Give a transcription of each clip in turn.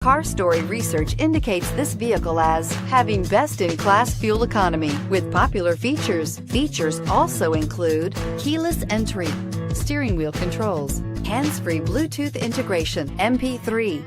Car Story research indicates this vehicle as having best-in-class fuel economy with popular features. Features also include keyless entry, steering wheel controls, hands-free Bluetooth integration, MP3.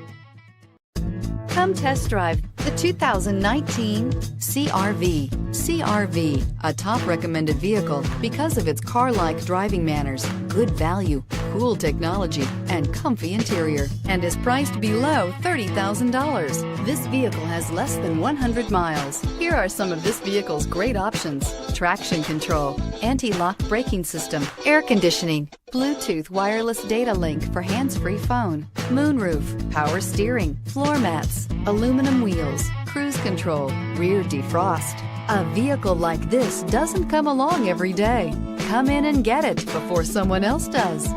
Come test drive the 2019 CR-V. CR-V, a top recommended vehicle because of its car-like driving manners, good value, cool technology, and comfy interior, and is priced below $30,000. This vehicle has less than 100 miles. Here are some of this vehicle's great options: traction control, anti-lock braking system, air conditioning, Bluetooth wireless data link for hands-free phone, moonroof, power steering, floor mats, aluminum wheels, cruise control, rear defrost. A vehicle like this doesn't come along every day. Come in and get it before someone else does.